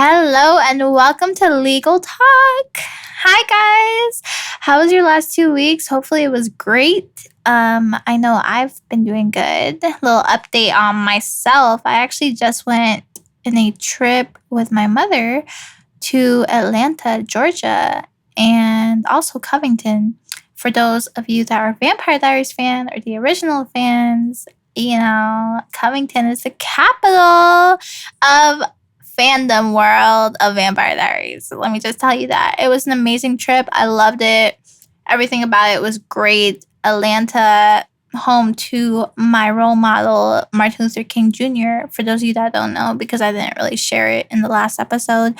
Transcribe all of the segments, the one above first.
Hello and welcome to Legal Talk. Hi guys. How was your last 2 weeks? Hopefully it was great. I know I've been doing good. Little update on myself. I actually just went in a trip with my mother to Atlanta, Georgia, and also Covington. For those of you that are Vampire Diaries fan or the original fans, Covington is the capital of fandom world of Vampire Diaries. Let me just tell you that. It was an amazing trip. I loved it. Everything about it was great. Atlanta, home to my role model, Martin Luther King Jr. For those of you that don't know, because I didn't really share it in the last episode,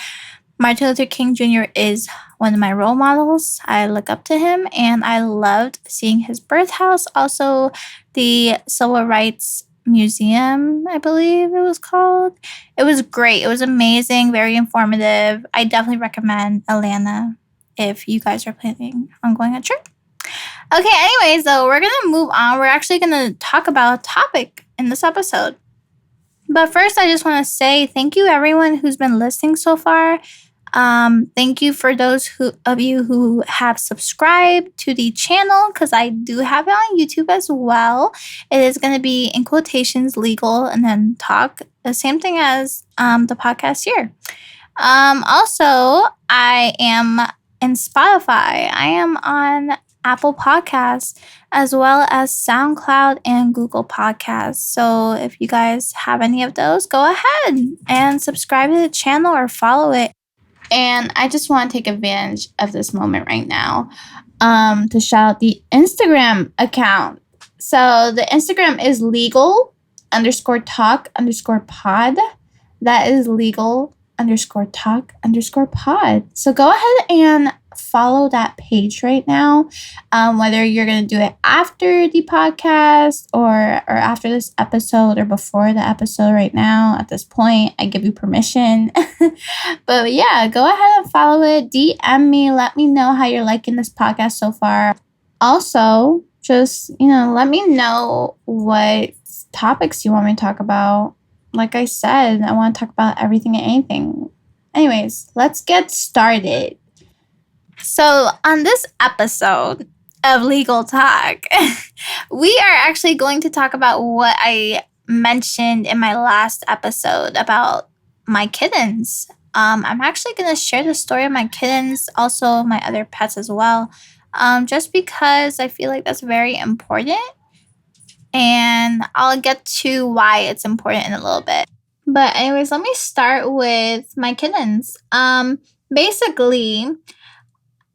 Martin Luther King Jr. is one of my role models. I look up to him, and I loved seeing his birth house. Also, the Civil Rights Museum, I believe it was called. It was great. It was amazing, very informative. I definitely recommend Atlanta if you guys are planning on going on a trip. Okay, anyways, though, we're going to move on. We're actually going to talk about a topic in this episode. But first, I just want to say thank you, everyone who's been listening so far. Thank you for those of you who have subscribed to the channel, because I do have it on YouTube as well. It is going to be in quotations legal and then talk, the same thing as the podcast here. Also, I am in Spotify. I am on Apple Podcasts, as well as SoundCloud and Google Podcasts. So if you guys have any of those, go ahead and subscribe to the channel or follow it. And I just want to take advantage of this moment right now to shout out the Instagram account. So the Instagram is legal_talk_pod. That is legal_talk_pod. So go ahead and follow that page right now, whether you're going to do it after the podcast or after this episode or before the episode. Right now, at this point, I give you permission. But yeah, go ahead and follow it. DM me. Let me know how you're liking this podcast so far. Also, just, let me know what topics you want me to talk about. Like I said, I want to talk about everything and anything. Anyways, let's get started. So on this episode of Legal Talk, we are actually going to talk about what I mentioned in my last episode about my kittens. I'm actually going to share the story of my kittens, also my other pets as well, just because I feel like that's very important. And I'll get to why it's important in a little bit. But anyways, let me start with my kittens. Basically,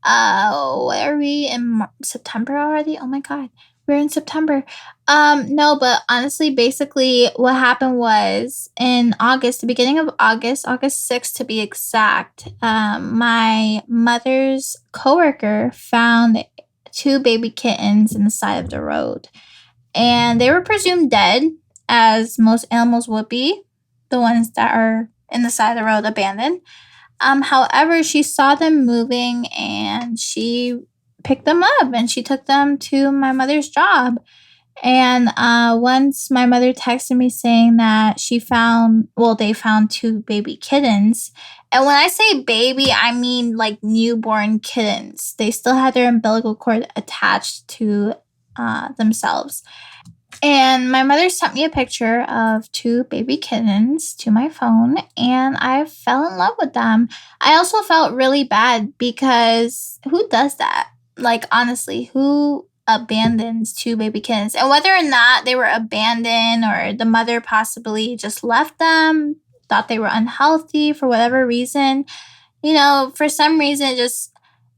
what are we in September already? Oh my God, we're in September. No, but honestly, basically what happened was in August, the beginning of August 6th to be exact, my mother's coworker found 2 baby kittens in the side of the road. And they were presumed dead, as most animals would be, the ones that are in the side of the road abandoned. However, she saw them moving and she picked them up and she took them to my mother's job. And once my mother texted me saying that they found 2 baby kittens. And when I say baby, I mean like newborn kittens. They still had their umbilical cord attached to themselves. And my mother sent me a picture of 2 baby kittens to my phone, and I fell in love with them. I also felt really bad because who does that? Like, honestly, who abandons 2 baby kittens? And whether or not they were abandoned or the mother possibly just left them, thought they were unhealthy for whatever reason, for some reason,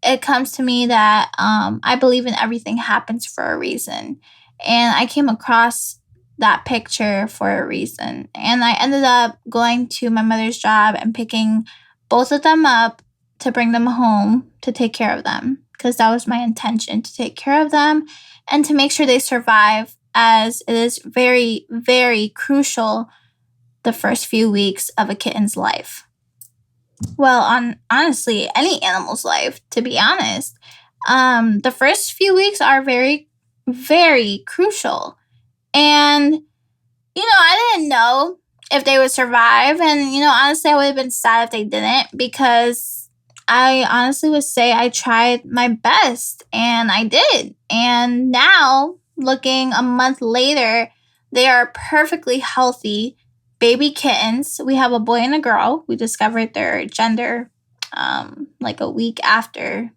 it comes to me that I believe in everything happens for a reason. And I came across that picture for a reason. And I ended up going to my mother's job and picking both of them up to bring them home to take care of them. Because that was my intention, to take care of them and to make sure they survive, as it is very, very crucial the first few weeks of a kitten's life. Well, honestly, any animal's life, to be honest. The first few weeks are very, very crucial. And, I didn't know if they would survive. And, honestly, I would have been sad if they didn't, because I honestly would say I tried my best and I did. And now, looking a month later, they are perfectly healthy baby kittens. We have a boy and a girl. We discovered their gender like a week after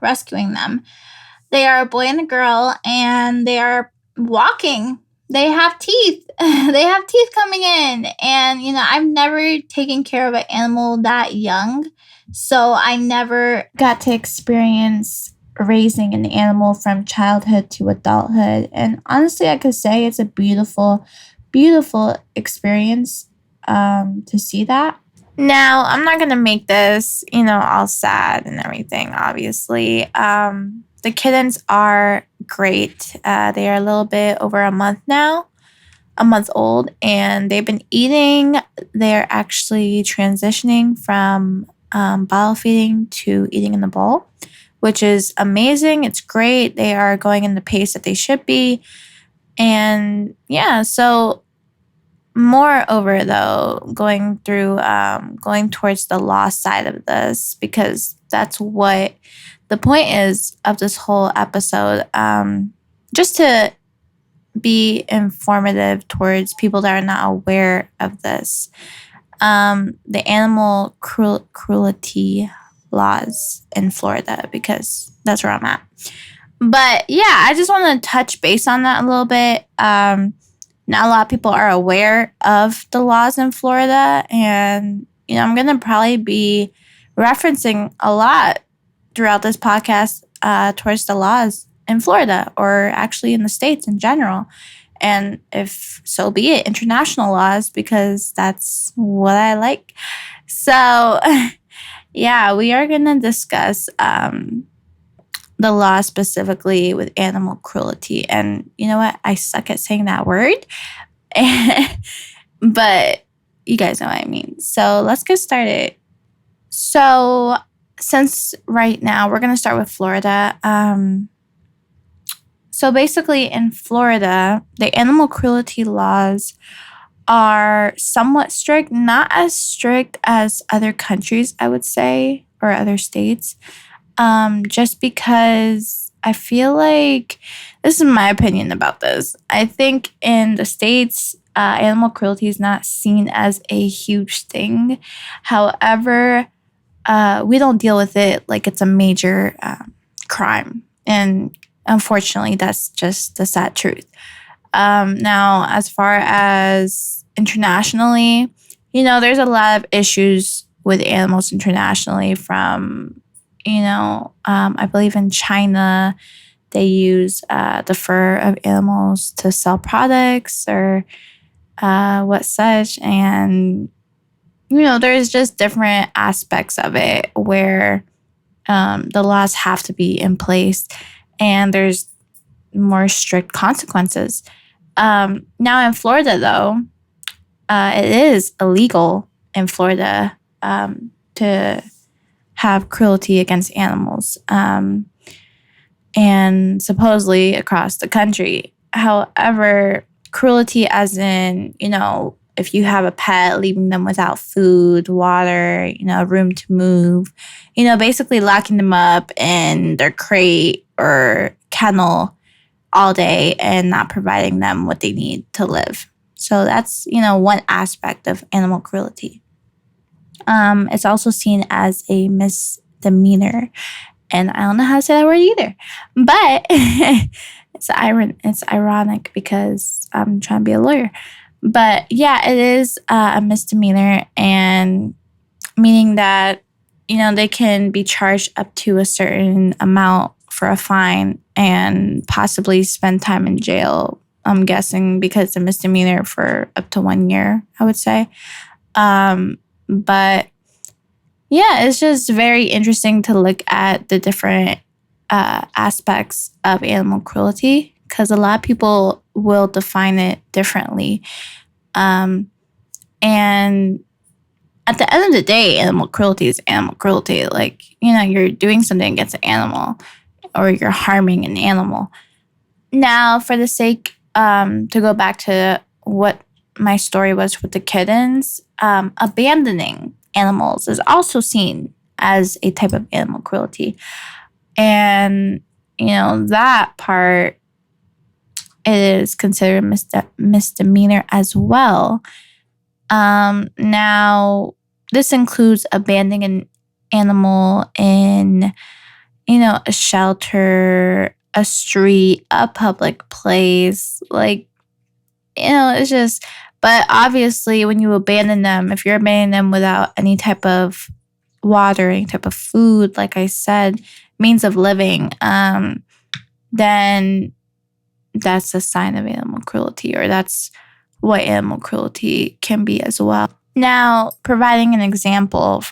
rescuing them. They are a boy and a girl, and they are walking. They have teeth. They have teeth coming in. And, I've never taken care of an animal that young. So I never got to experience raising an animal from childhood to adulthood. And honestly, I could say it's a beautiful, beautiful experience to see that. Now, I'm not going to make this, all sad and everything, obviously. The kittens are great. They are a little bit over a month now, a month old, and they've been eating. They're actually transitioning from bottle feeding to eating in the bowl, which is amazing. It's great. They are going in the pace that they should be. And yeah, so moreover, though, going towards the loss side of this, because that's what the point is of this whole episode, just to be informative towards people that are not aware of this. The animal cruelty laws in Florida, because that's where I'm at. But yeah, I just want to touch base on that a little bit. Not a lot of people are aware of the laws in Florida, and I'm going to probably be referencing a lot throughout this podcast towards the laws in Florida, or actually in the States in general. And if so be it, international laws, because that's what I like. So yeah, we are going to discuss the law specifically with animal cruelty. And you know what? I suck at saying that word. But you guys know what I mean. So let's get started. So since right now, we're going to start with Florida. So basically in Florida, the animal cruelty laws are somewhat strict, not as strict as other countries, I would say, or other states. Just because I feel like, this is my opinion about this. I think in the States, animal cruelty is not seen as a huge thing. However, we don't deal with it like it's a major crime. And unfortunately, that's just the sad truth. Now, as far as internationally, there's a lot of issues with animals internationally from, I believe in China, they use the fur of animals to sell products or what such. And, there's just different aspects of it where the laws have to be in place and there's more strict consequences. Now in Florida, though, it is illegal in Florida to have cruelty against animals, and supposedly across the country. However, cruelty as in, if you have a pet, leaving them without food, water, room to move, basically locking them up in their crate or kennel all day and not providing them what they need to live. So that's, one aspect of animal cruelty. It's also seen as a misdemeanor. And I don't know how to say that word either. But it's ironic because I'm trying to be a lawyer. But yeah, it is a misdemeanor, and meaning that, they can be charged up to a certain amount for a fine and possibly spend time in jail. I'm guessing because it's a misdemeanor for up to 1 year, I would say. But yeah, it's just very interesting to look at the different aspects of animal cruelty, because a lot of people will define it differently. And at the end of the day, animal cruelty is animal cruelty. Like, you're doing something against an animal or you're harming an animal. Now, for the sake to go back to what my story was with the kittens, abandoning animals is also seen as a type of animal cruelty. And, that part is considered misdemeanor as well. Now, this includes abandoning an animal in, a shelter, a street, a public place. Like, it's just, but obviously when you abandon them, if you're abandoning them without any type of water, any type of food, like I said, means of living, then that's a sign of animal cruelty, or that's what animal cruelty can be as well. Now, providing an example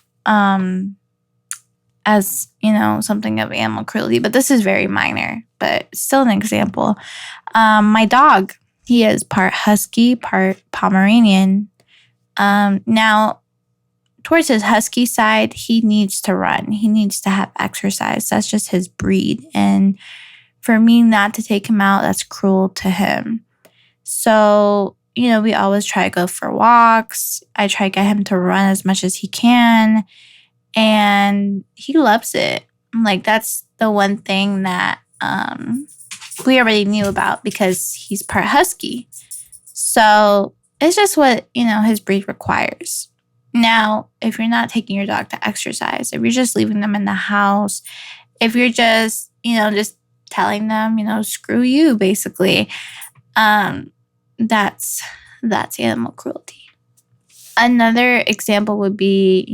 as, something of animal cruelty, but this is very minor, but still an example. My dog, he is part husky, part Pomeranian. Now, towards his husky side, he needs to run. He needs to have exercise. That's just his breed. And for me not to take him out, that's cruel to him. So, we always try to go for walks. I try to get him to run as much as he can. And he loves it. Like, that's the one thing that we already knew about because he's part husky. So it's just what, his breed requires. Now, if you're not taking your dog to exercise, if you're just leaving them in the house, if you're just, just telling them, screw you, basically, that's animal cruelty. Another example would be,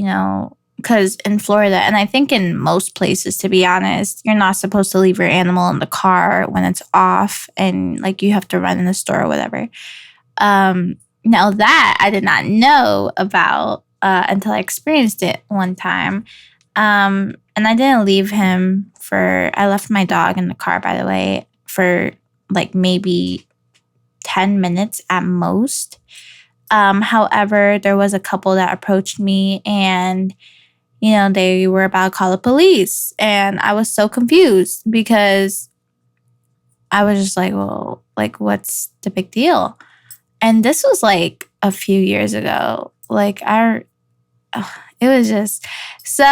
because in Florida, and I think in most places, to be honest, you're not supposed to leave your animal in the car when it's off and like you have to run in the store or whatever. Now that I did not know about until I experienced it one time. And I didn't leave him I left my dog in the car, by the way, for like maybe 10 minutes at most. However, there was a couple that approached me and, they were about to call the police. And I was so confused because I was just like, well, like, what's the big deal? And this was like a few years ago. Like, it was just, so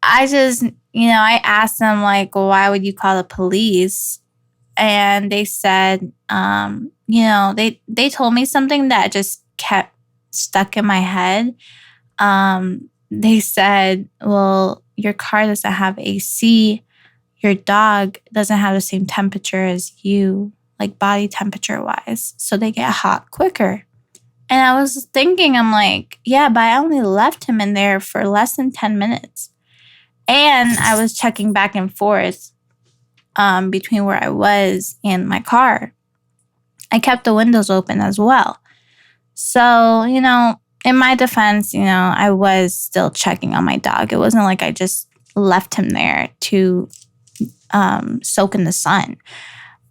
I just, I asked them, like, well, why would you call the police? And they said, they told me something that just kept stuck in my head. They said, well, your car doesn't have AC. Your dog doesn't have the same temperature as you, like body temperature wise. So they get hot quicker. And I was thinking, I'm like, yeah, but I only left him in there for less than 10 minutes. And I was checking back and forth between where I was and my car. I kept the windows open as well. So, in my defense, I was still checking on my dog. It wasn't like I just left him there to soak in the sun.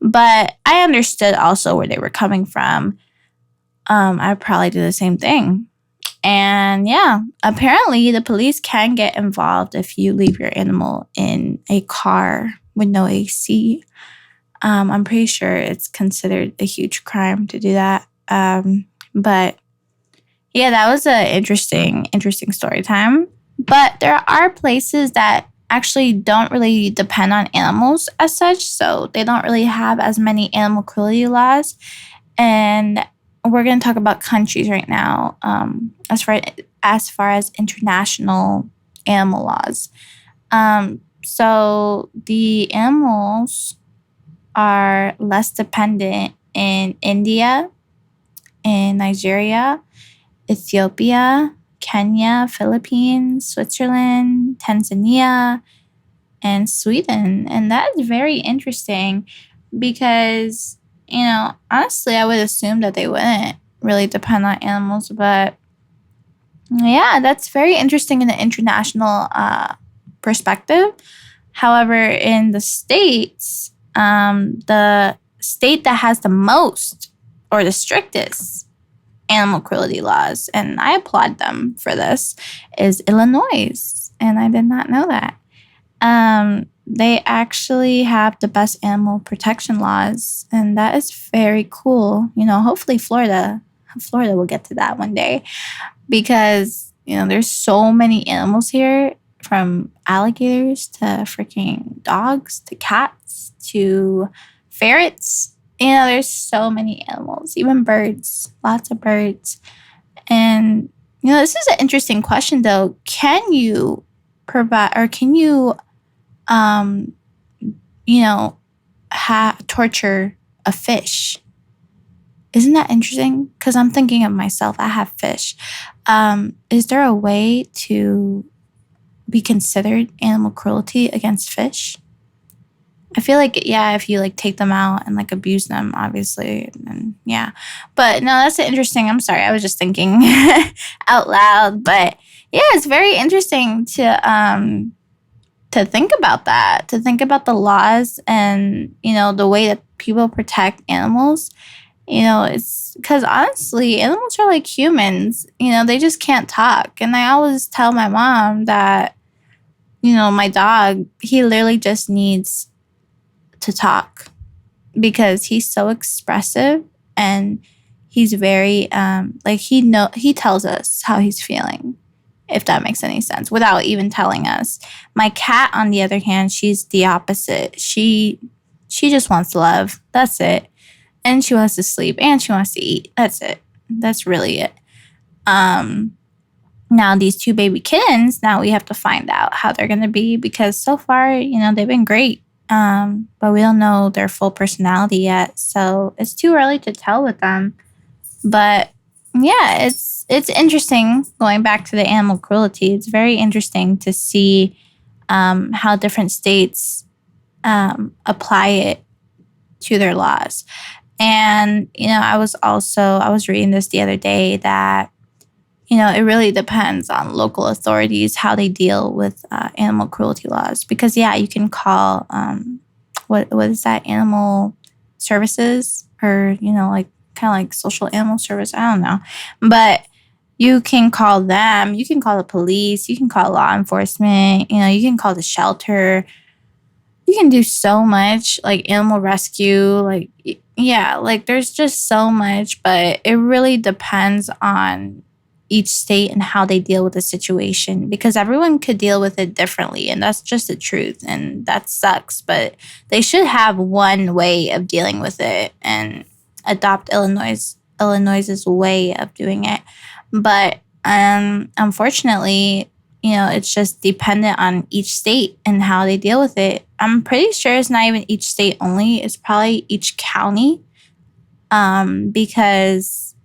But I understood also where they were coming from. I'd probably do the same thing. And yeah, apparently the police can get involved if you leave your animal in a car with no AC. I'm pretty sure it's considered a huge crime to do that. But yeah, that was an interesting story time. But there are places that actually don't really depend on animals as such. So they don't really have as many animal cruelty laws. And we're going to talk about countries right now as far as international animal laws. So the animals are less dependent in India, in Nigeria, Ethiopia, Kenya, Philippines, Switzerland, Tanzania, and Sweden. And that is very interesting because, honestly, I would assume that they wouldn't really depend on animals. But yeah, that's very interesting in the international perspective. However, in the States, the state that has the most or the strictest animal cruelty laws, and I applaud them for this, is Illinois. And I did not know that. They actually have the best animal protection laws, and that is very cool. Hopefully Florida Florida will get to that one day because, there's so many animals here, from alligators to freaking dogs to cats to ferrets. There's so many animals, even birds, lots of birds. And, this is an interesting question though. Can you provide, or can you, um, torture a fish? Isn't that interesting? Because I'm thinking of myself. I have fish. Is there a way to be considered animal cruelty against fish? I feel like, yeah, if you like take them out and like abuse them, obviously, then yeah. But no, that's interesting. I'm sorry, I was just thinking out loud. But yeah, it's very interesting to think about that, to think about the laws and the way that people protect animals. It's because honestly, animals are like humans. They just can't talk, and I always tell my mom that my dog, he literally just needs to talk because he's so expressive and he's very he tells us how he's feeling, if that makes any sense, without even telling us. My cat, on the other hand, she's the opposite. She just wants love. That's it. And she wants to sleep and she wants to eat. That's it. That's really it. Now these two baby kittens, now we have to find out how they're going to be, because so far, they've been great. But we don't know their full personality yet. So it's too early to tell with them. But yeah, it's interesting going back to the animal cruelty. It's very interesting to see how different states apply it to their laws. And, I was reading this the other day that, it really depends on local authorities, how they deal with animal cruelty laws. Because, yeah, you can call, what is that, animal services, or, like kind of like social animal service. I don't know. But you can call them, you can call the police, you can call law enforcement, you can call the shelter. You can do so much, like animal rescue, like, yeah, like there's just so much, but it really depends on each state and how they deal with the situation, because everyone could deal with it differently, and that's just the truth, and that sucks. But they should have one way of dealing with it and adopt Illinois's way of doing it. But unfortunately, it's just dependent on each state and how they deal with it. I'm pretty sure it's not even each state only. It's probably each county, because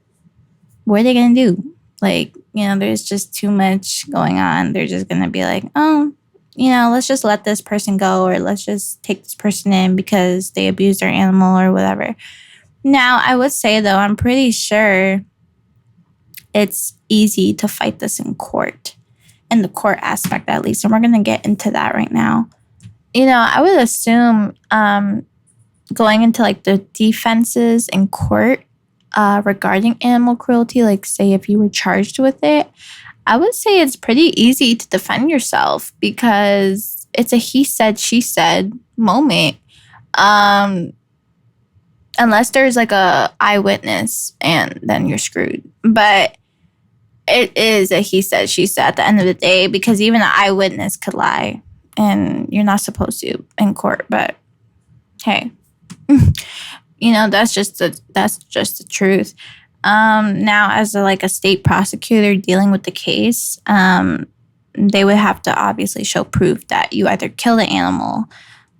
what are they going to do? Like, there's just too much going on. They're just going to be like, oh, let's just let this person go, or let's just take this person in because they abused their animal or whatever. Now, I would say, though, I'm pretty sure it's easy to fight this in court, in the court aspect at least. And we're going to get into that right now. I would assume going into like the defenses in court regarding animal cruelty, like say if you were charged with it, I would say it's pretty easy to defend yourself because it's a he said, she said moment. Unless there's like a eyewitness, and then you're screwed. But it is a he said, she said at the end of the day, because even an eyewitness could lie, and you're not supposed to in court. But hey, that's just the truth. Now, as a state prosecutor dealing with the case, they would have to obviously show proof that you either kill the animal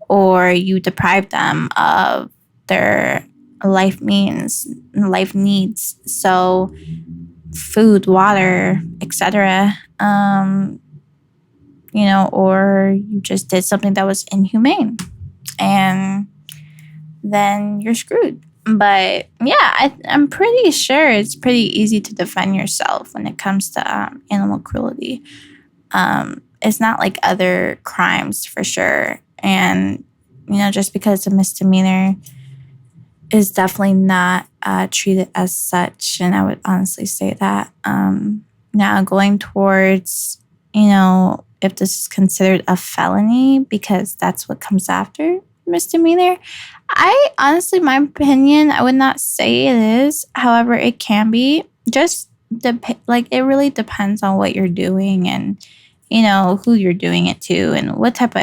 or you deprive them of their life needs. So food, water, etc. Or you just did something that was inhumane, and then you're screwed. But yeah, I'm pretty sure it's pretty easy to defend yourself when it comes to animal cruelty. It's not like other crimes, for sure. And, just because it's a misdemeanor is definitely not treated as such. And I would honestly say that. Now, going towards, if this is considered a felony, because that's what comes after, misdemeanor. I honestly, my opinion, I would not say it is. However, it can be. Just like it really depends on what you're doing and who you're doing it to and what type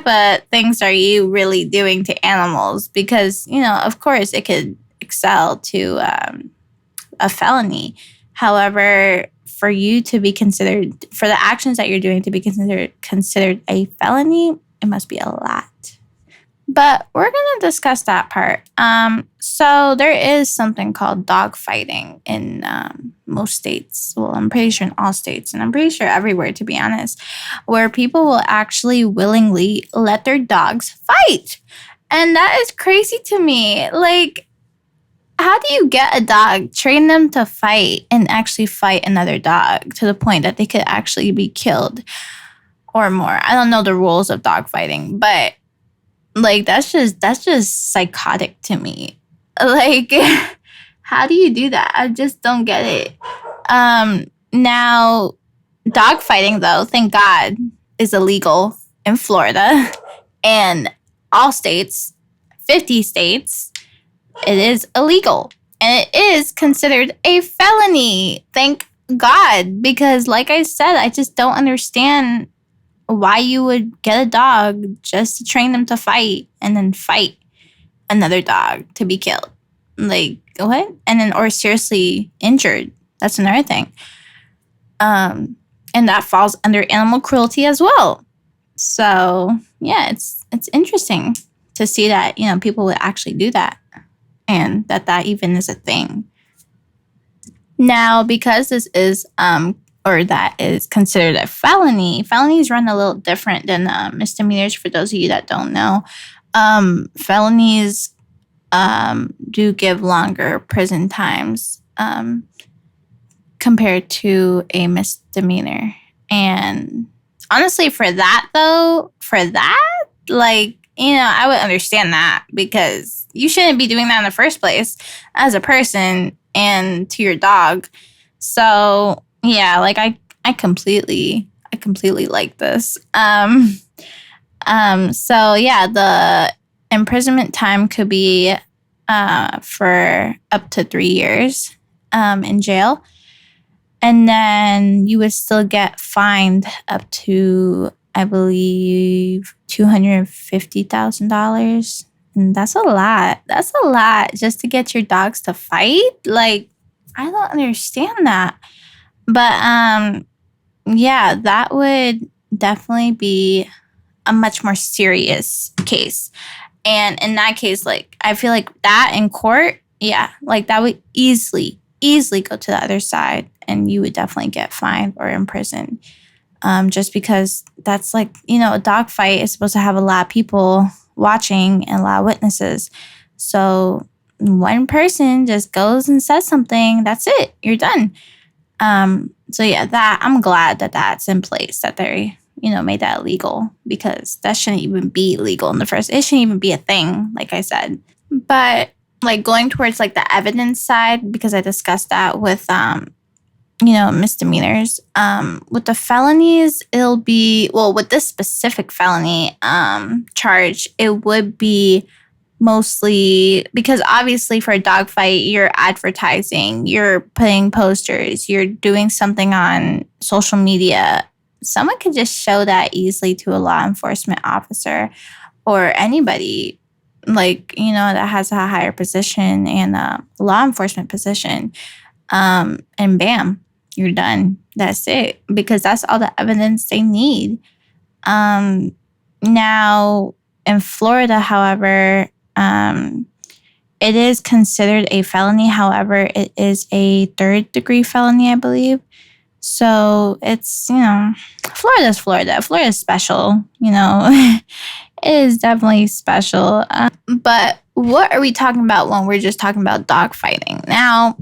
of things are you really doing to animals? Because of course, it could excel to a felony. However, for you to be considered, for the actions that you're doing to be considered a felony, it must be a lot. But we're going to discuss that part. So there is something called dog fighting in most states. Well, I'm pretty sure in all states, and I'm pretty sure everywhere, to be honest, where people will actually willingly let their dogs fight. And that is crazy to me. Like, how do you get a dog, train them to fight, and actually fight another dog to the point that they could actually be killed or more? I don't know the rules of dog fighting, but like that's just psychotic to me. Like, how do you do that? I just don't get it. Now, dog fighting, though, thank God, is illegal in Florida and all states, 50 states. It is illegal, and it is considered a felony. Thank God, because like I said, I just don't understand why you would get a dog just to train them to fight and then fight another dog to be killed. Like, what? And then, or seriously injured. That's another thing. And that falls under animal cruelty as well. So, yeah, it's interesting to see that, people would actually do that. And that even is a thing. Now, because this is or that is considered a felony, felonies run a little different than misdemeanors. For those of you that don't know, felonies do give longer prison times compared to a misdemeanor. And honestly, for that, like, I would understand that, because you shouldn't be doing that in the first place as a person and to your dog. So, yeah, like I completely like this. So yeah, the imprisonment time could be for up to 3 years in jail. And then you would still get fined up to, I believe, $250,000. And that's a lot. That's a lot just to get your dogs to fight. Like, I don't understand that. But yeah, that would definitely be a much more serious case. And in that case, like, I feel like that in court, yeah, like that would easily go to the other side, and you would definitely get fined or imprisoned. Just because that's like, a dog fight is supposed to have a lot of people watching and a lot of witnesses. So one person just goes and says something, that's it, you're done. So yeah, that I'm glad that that's in place, that they, made that illegal, because that shouldn't even be legal in the first. It shouldn't even be a thing, like I said. But like going towards like the evidence side, because I discussed that with misdemeanors. With the felonies, it'll be, well, with this specific felony charge, it would be mostly because obviously for a dog fight, you're advertising, you're putting posters, you're doing something on social media. Someone could just show that easily to a law enforcement officer or anybody, like, that has a higher position and a law enforcement position. And bam, you're done. That's it. Because that's all the evidence they need. Now, in Florida, however, it is considered a felony. However, it is a 3rd-degree felony, I believe. So it's, Florida's Florida. Florida's special, It is definitely special. But what are we talking about when we're just talking about dog fighting? Now,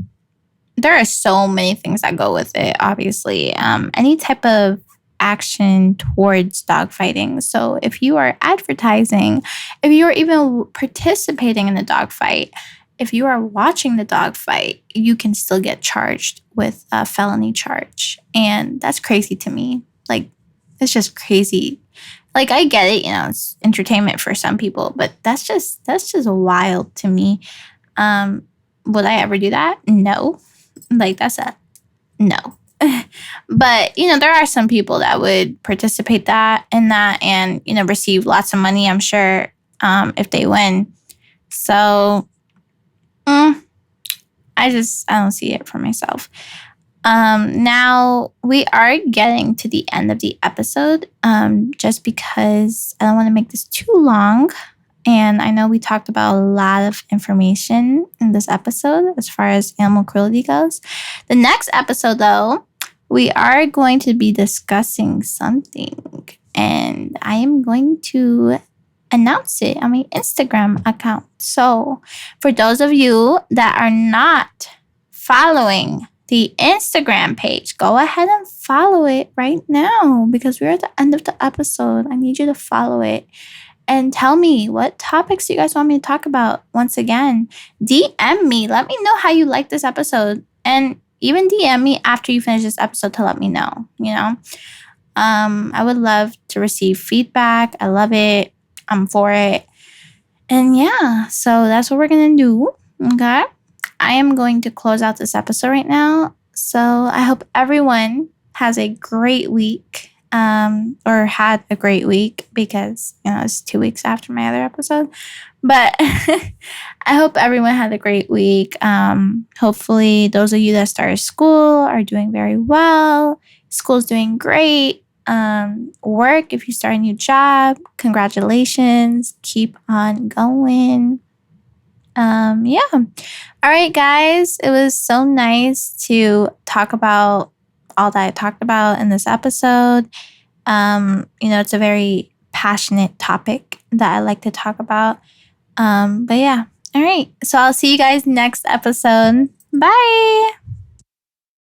there are so many things that go with it, obviously. Any type of action towards dog fighting. So if you are advertising, if you are even participating in the dog fight, if you are watching the dog fight, you can still get charged with a felony charge. And that's crazy to me. Like, It's just crazy. Like, I get it, it's entertainment for some people, but that's just wild to me. Would I ever do that? No. Like, that's a no. But, there are some people that would participate in that and, receive lots of money, I'm sure, if they win. So, I don't see it for myself. Now we are getting to the end of the episode, just because I don't want to make this too long. And I know we talked about a lot of information in this episode as far as animal cruelty goes. The next episode, though, we are going to be discussing something, and I am going to announce it on my Instagram account. So for those of you that are not following the Instagram page, go ahead and follow it right now, because we're at the end of the episode. I need you to follow it and tell me what topics you guys want me to talk about. Once again, DM me. Let me know how you like this episode, and even DM me after you finish this episode to let me know, I would love to receive feedback. I love it. I'm for it. And yeah, so that's what we're going to do. Okay. I am going to close out this episode right now. So I hope everyone has a great week, or had a great week, because, it's 2 weeks after my other episode. But I hope everyone had a great week. Hopefully those of you that started school are doing very well. School's doing great. Work, if you start a new job, congratulations. Keep on going. Yeah. All right, guys. It was so nice to talk about all that I talked about in this episode. It's a very passionate topic that I like to talk about. But yeah. All right. So I'll see you guys next episode. Bye.